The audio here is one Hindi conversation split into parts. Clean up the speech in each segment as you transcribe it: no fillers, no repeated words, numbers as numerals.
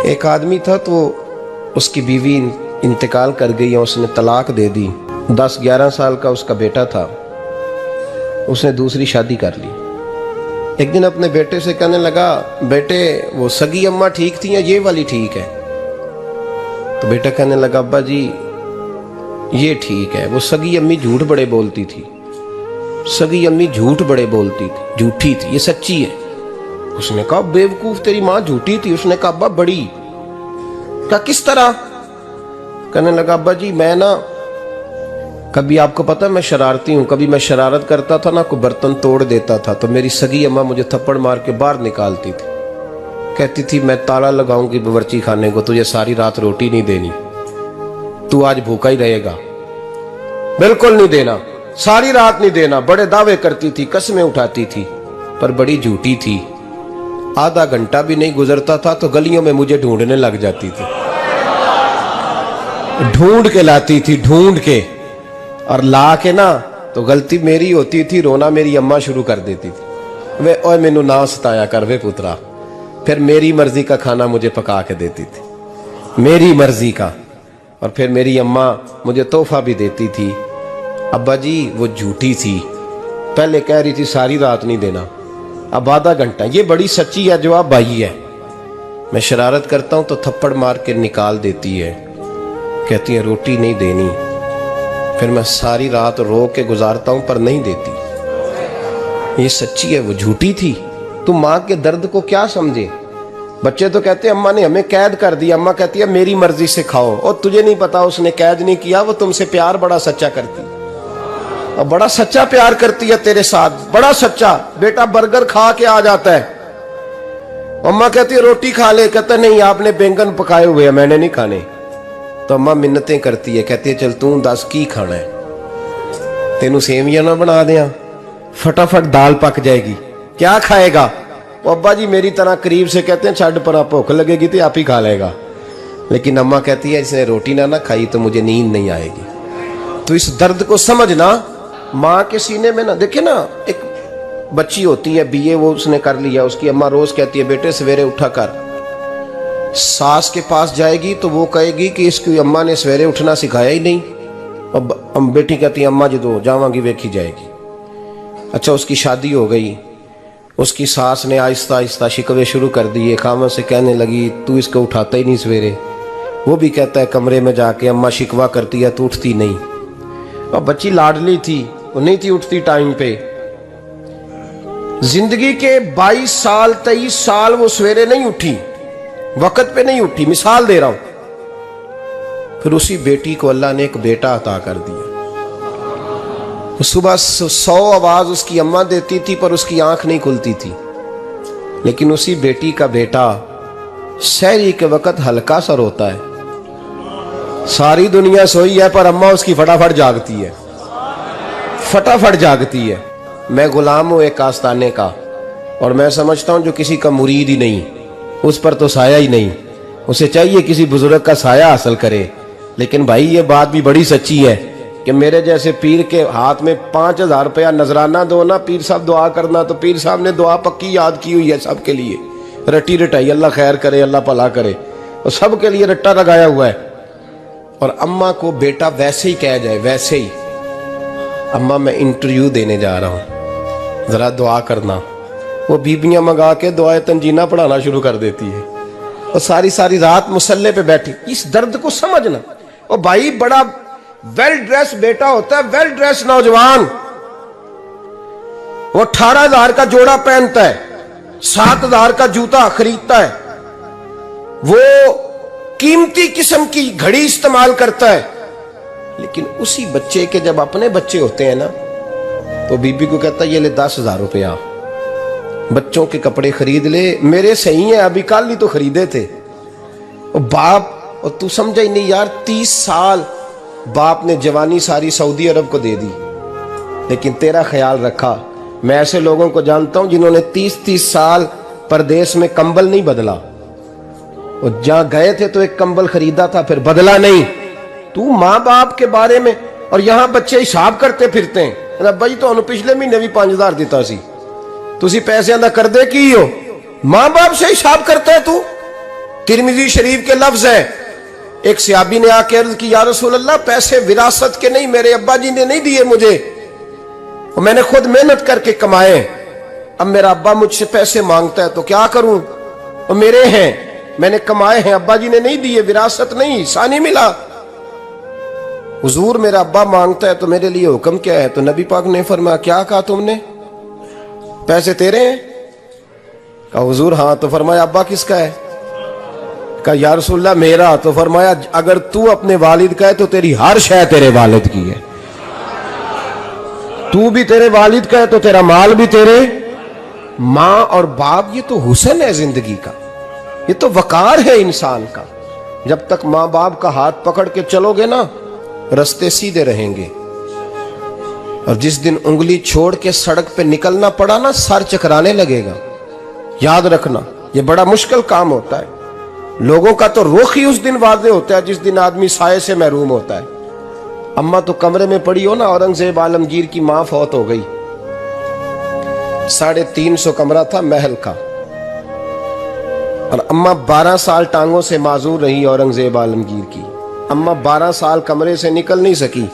एक आदमी था तो उसकी बीवी इंतकाल कर गई और उसने तलाक दे दी। 10-11 साल का उसका बेटा था, उसने दूसरी शादी कर ली। एक दिन अपने बेटे से कहने लगा, बेटे वो सगी अम्मा ठीक थी या ये वाली ठीक है? तो बेटा कहने लगा, अब्बा जी ये ठीक है, वो सगी अम्मी झूठ बड़े बोलती थी, सगी अम्मी झूठ बड़े बोलती थी, झूठी थी, ये सच्ची है। उसने कहा, बेवकूफ तेरी माँ झूठी थी। उसने कहा, अब्बा बड़ी। क्या किस तरह? कहने लगा, अब्बा जी मैं ना कभी, आपको पता है मैं शरारती हूँ, कभी मैं शरारत करता था ना, कोई बर्तन तोड़ देता था तो मेरी सगी अम्मा मुझे थप्पड़ मार के बाहर निकालती थी, कहती थी मैं ताला लगाऊंगी बावर्ची खाने को, तुझे सारी रात रोटी नहीं देनी, तू आज भूखा ही रहेगा, बिल्कुल नहीं देना, सारी रात नहीं देना। बड़े दावे करती थी, कसमें उठाती थी, पर बड़ी झूठी थी। आधा घंटा भी नहीं गुजरता था तो गलियों में मुझे ढूंढने लग जाती थी, ढूंढ के लाती थी, ढूंढ के, और ला के ना तो गलती मेरी होती थी, रोना मेरी अम्मा शुरू कर देती थी, वे ओए मैनू ना सताया कर वे पुत्रा। फिर मेरी मर्जी का खाना मुझे पका के देती थी, मेरी मर्जी का, और फिर मेरी अम्मा मुझे तोहफा भी देती थी। अब्बा जी वो झूठी थी, पहले कह रही थी सारी रात नहीं देना, अब आधा घंटा। ये बड़ी सच्ची है, जवाब भाई है। मैं शरारत करता हूं तो थप्पड़ मार के निकाल देती है, कहती है रोटी नहीं देनी, फिर मैं सारी रात रो के गुजारता हूं पर नहीं देती। ये सच्ची है, वो झूठी थी। तुम माँ के दर्द को क्या समझे? बच्चे तो कहते हैं अम्मा ने हमें कैद कर दिया, अम्मा कहती है मेरी मर्जी से खाओ, और तुझे नहीं पता उसने कैद नहीं किया, वो तुमसे प्यार बड़ा सच्चा करती है, और बड़ा सच्चा प्यार करती है तेरे साथ, बड़ा सच्चा। बेटा बर्गर खा के आ जाता है, अम्मा कहती है रोटी खा ले, कहता नहीं आपने बैंगन पकाए हुए हैं मैंने नहीं खाने। तो अम्मा मिन्नतें करती है, कहती है चल तू दस की खाना है, तेनू सेवियां ना बना दिया, फटाफट दाल पक जाएगी, क्या खाएगा? वो अब्बा जी मेरी तरह करीब से कहते हैं छड़ पर, भूख लगेगी तो आप ही खा लेगा। लेकिन अम्मा कहती है इसने रोटी ना खाई तो मुझे नींद नहीं आएगी। तो इस दर्द को समझना, माँ के सीने में ना, देखे ना एक बच्ची होती है बीए, वो उसने कर लिया, उसकी अम्मा रोज कहती है बेटे सवेरे उठा कर। सास के पास जाएगी तो वो कहेगी कि इसकी अम्मा ने सवेरे उठना सिखाया ही नहीं, अब बेटी कहती है अम्मा जी तो जावांगी वेखी जाएगी। अच्छा उसकी शादी हो गई, उसकी सास ने आहिस्ता आहिस्ता शिकवे शुरू कर दिए, खामन से कहने लगी तू इसको उठाता ही नहीं सवेरे। वो भी कहता है कमरे में जाके अम्मा शिकवा करती है तू उठती नहीं। और बच्ची लाडली थी, वो नहीं थी उठती टाइम पे। जिंदगी के 22 साल 23 साल वो सवेरे नहीं उठी, वक्त पे नहीं उठी, मिसाल दे रहा हूं। फिर उसी बेटी को अल्लाह ने एक बेटा अता कर दिया। सुबह 100 आवाज उसकी अम्मा देती थी पर उसकी आंख नहीं खुलती थी, लेकिन उसी बेटी का बेटा सहरी के वक्त हल्का सा रोता है, सारी दुनिया सोई है पर अम्मा उसकी फटाफट जागती है, फटाफट जागती है। मैं गुलाम हूं एक आस्ताने का, और मैं समझता हूं जो किसी का मुरीद ही नहीं उस पर तो साया ही नहीं, उसे चाहिए किसी बुजुर्ग का साया हासिल करे। लेकिन भाई ये बात भी बड़ी सच्ची है कि मेरे जैसे पीर के हाथ में 5000 रुपया नजराना दो ना, पीर साहब दुआ करना, तो पीर साहब ने दुआ पक्की याद की हुई है सबके लिए, रट्टी रटाई, अल्लाह खैर करे अल्लाह भला करे, और सबके लिए रट्टा लगाया हुआ है। और अम्मा को बेटा वैसे ही कह जाए, वैसे ही अम्मा मैं इंटरव्यू देने जा रहा हूं जरा दुआ करना, वो बीबियां मंगा के दुआए तंजीना पढ़ाना शुरू कर देती है, और सारी सारी रात मुसल्ले पे बैठी। इस दर्द को समझना। और भाई बड़ा वेल ड्रेस बेटा होता है, वेल ड्रेस नौजवान, वो 18,000 का जोड़ा पहनता है, 7,000 का जूता खरीदता है, वो कीमती किस्म की घड़ी इस्तेमाल करता है, लेकिन उसी बच्चे के जब अपने बच्चे होते हैं ना तो बीबी को कहता है ये ले 10,000 रुपया, बच्चों के कपड़े खरीद ले, मेरे सही है अभी कल ही तो खरीदे थे। और बाप, और तू समझा ही नहीं यार, 30 साल बाप ने जवानी सारी सऊदी अरब को दे दी, लेकिन तेरा ख्याल रखा। मैं ऐसे लोगों को जानता हूं जिन्होंने 30-30 साल परदेश में कंबल नहीं बदला, और जहां गए थे तो एक कंबल खरीदा था फिर बदला नहीं। तू माँ बाप के बारे में, और यहां बच्चे हिसाब करते फिरते हैं, भाई तो पिछले महीने भी 5,000 दिता सी, तुसी पैसे का कर दे की हो, मां बाप से हिसाब करता है तू। तिरमिजी शरीफ के लफ्ज हैं, एक सहाबी ने आके अर्ज की, या रसूल अल्लाह, पैसे विरासत के नहीं, मेरे अब्बा जी ने नहीं दिए मुझे, और मैंने खुद मेहनत करके कमाए। अब मेरा अब्बा मुझसे पैसे मांगता है तो क्या करूं? और मेरे हैं, मैंने कमाए हैं, अब्बा जी ने नहीं दिए, विरासत नहीं, हिस्सा नहीं मिला। हुजूर, मेरा अब्बा मांगता है तो मेरे लिए हुक्म क्या है? तो नबी पाक ने फरमाया, क्या कहा तुमने? पैसे तेरे हैं? कहा हुजूर हाँ। तो फरमाया अब्बा किसका है? कहा या रसूलल्लाह मेरा। तो फरमाया अगर तू अपने वालिद का है तो तेरी हर शय तेरे वालिद की है, तू भी तेरे वालिद का है तो तेरा माल भी तेरे। मां और बाप ये तो हुस्न है जिंदगी का, ये तो वकार है इंसान का। जब तक मां बाप का हाथ पकड़ के चलोगे ना, रास्ते सीधे रहेंगे, और जिस दिन उंगली छोड़ के सड़क पे निकलना पड़ा ना, सर चकराने लगेगा। याद रखना, ये बड़ा मुश्किल काम होता है। लोगों का तो रुख ही उस दिन वाज़े होता है जिस दिन आदमी साये से महरूम होता है। अम्मा तो कमरे में पड़ी हो ना, औरंगजेब आलमगीर की मां फौत हो गई, 350 कमरा था महल का, और अम्मा 12 साल टांगों से माजूर रही औरंगजेब आलमगीर की। अम्मा 12 साल कमरे से निकल नहीं सकी,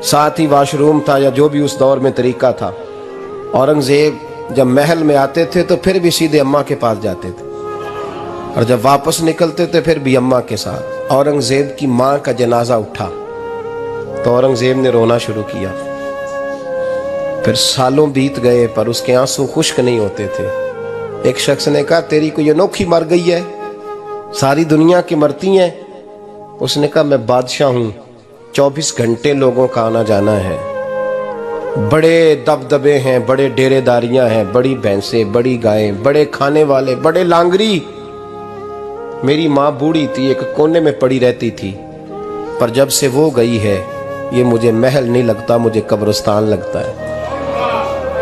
साथ ही वॉशरूम था या जो भी उस दौर में तरीका था। औरंगजेब जब महल में आते थे तो फिर भी सीधे अम्मा के पास जाते थे, और जब वापस निकलते थे फिर भी अम्मा के साथ। औरंगजेब की मां का जनाजा उठा तो औरंगजेब ने रोना शुरू किया। फिर सालों बीत गए पर उसके आंसू खुश्क नहीं होते थे। एक शख्स ने कहा, तेरी कोई अनोखी मर गई है, सारी दुनिया की मरती हैं। उसने कहा, मैं बादशाह हूं, 24 घंटे लोगों का आना जाना है, बड़े दबदबे हैं, बड़े डेरेदारियां हैं, बड़ी भैंसें, बड़ी गायें, बड़े खाने वाले, बड़े लांगरी। मेरी माँ बूढ़ी थी, एक कोने में पड़ी रहती थी, पर जब से वो गई है ये मुझे महल नहीं लगता, मुझे कब्रिस्तान लगता है।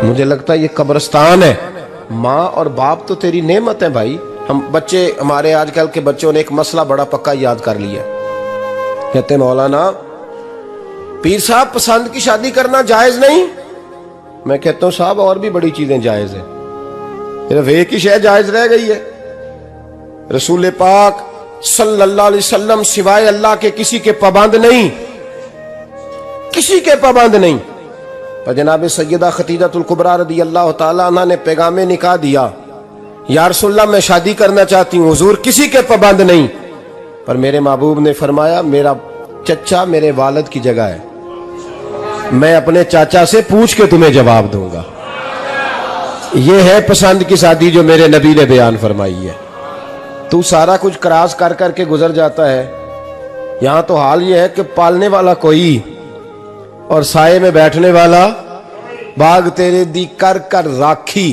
मुझे लगता है ये कब्रिस्तान है। माँ और बाप तो तेरी नेमत है भाई। हम बच्चे, हमारे आजकल के बच्चों ने एक मसला बड़ा पक्का याद कर लिया। कहते मौलाना पीर साहब पसंद की शादी करना जायज नहीं। मैं कहता हूं साहब और भी बड़ी चीजें जायज है, सिर्फ एक ही शय जायज रह गई है। रसूल पाक सल्लल्लाहु अलैहि वसल्लम सिवाय अल्लाह के किसी के पाबंद नहीं, किसी के पाबंद नहीं। पर जनाब सैयदा खतीजतुल कुबरा रदी अल्लाह तआला अन्हा ने पैगामे निकाह दिया, या रसूलल्लाह मैं शादी करना चाहती हूँ, हुजूर किसी के पाबंद नहीं। पर मेरे महबूब ने फरमाया, मेरा चचा मेरे वालिद की जगह है, मैं अपने चाचा से पूछ के तुम्हें जवाब दूंगा। यह है पसंद की शादी जो मेरे नबी ने बयान फरमाई है। तू सारा कुछ क्रॉस कर करके गुजर जाता है। यहां तो हाल यह है कि पालने वाला कोई और साये में बैठने वाला। बाग तेरे दी कर कर राखी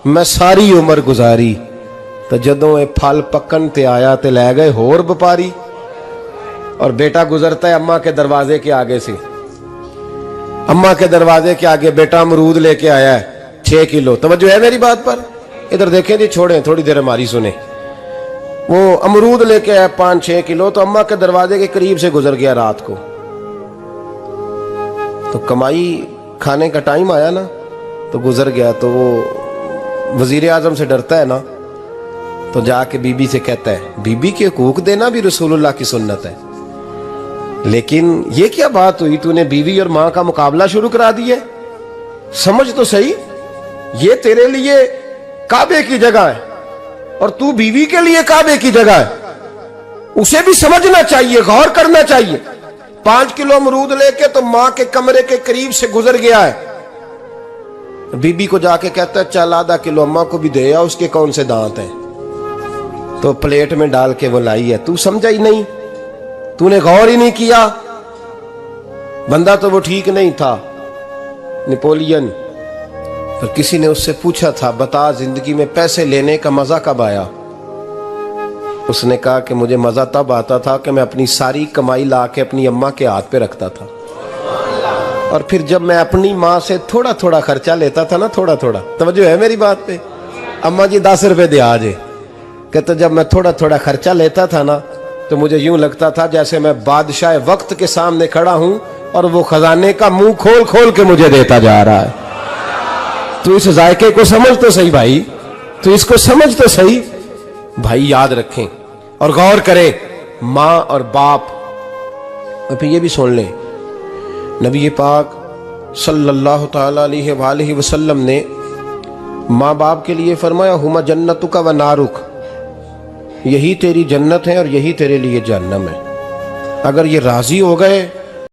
मैं सारी उम्र गुजारी, तो जदों ये फल पकन ते आया ते लै गए होर व्यापारी। और बेटा गुजरता है अम्मा के दरवाजे के आगे से, अम्मा के दरवाजे के आगे बेटा अमरूद लेके आया है 6 किलो। तवज्जो है मेरी बात पर? इधर देखें जी, छोड़ें थोड़ी देर हमारी सुने। वो अमरूद लेके आया 5-6 किलो, तो अम्मा के दरवाजे के करीब से गुजर गया रात को। तो कमाई खाने का टाइम आया ना, तो गुजर गया। तो वो वजीर आजम से डरता है ना, तो जाके बीबी से कहता है, बीबी के हकूक देना भी रसूलुल्लाह की सुन्नत है। लेकिन ये क्या बात हुई, तूने बीवी और मां का मुकाबला शुरू करा दिया? समझ तो सही, ये तेरे लिए काबे की जगह है और तू बीवी के लिए काबे की जगह है। उसे भी समझना चाहिए, गौर करना चाहिए। 5 किलो अमरूद लेके तो मां के कमरे के करीब से गुजर गया है। बीबी को जाके कहता है, चल आधा किलो अम्मा को भी दे, या उसके कौन से दांत हैं। तो प्लेट में डाल के वो लाई है। तू समझा ही नहीं, तूने गौर ही नहीं किया। बंदा तो वो ठीक नहीं था, नेपोलियन। तो किसी ने उससे पूछा था, बता जिंदगी में पैसे लेने का मजा कब आया? उसने कहा कि मुझे मजा तब आता था कि मैं अपनी सारी कमाई ला के अपनी अम्मा के हाथ पे रखता था, और फिर जब मैं अपनी माँ से थोड़ा थोड़ा खर्चा लेता था ना, थोड़ा थोड़ा। तवज्जो है मेरी बात पे? अम्मा जी 10 रुपए दे आज। कहते जब मैं थोड़ा थोड़ा खर्चा लेता था ना, तो मुझे यूं लगता था जैसे मैं बादशाह वक्त के सामने खड़ा हूं और वो खजाने का मुंह खोल खोल के मुझे देता जा रहा है। तू इस जायके को समझ तो सही भाई, तू इसको समझ तो सही। भाई याद रखें और गौर करें, माँ और बाप। और फिर ये भी सुन लें, नबी पाक सल्लल्लाहु ताला अलैहि वसल्लम ने माँ बाप के लिए फरमाया, हुमा जन्नतुका व नारुक, यही तेरी जन्नत है और यही तेरे लिए जहन्नम है। अगर ये राजी हो गए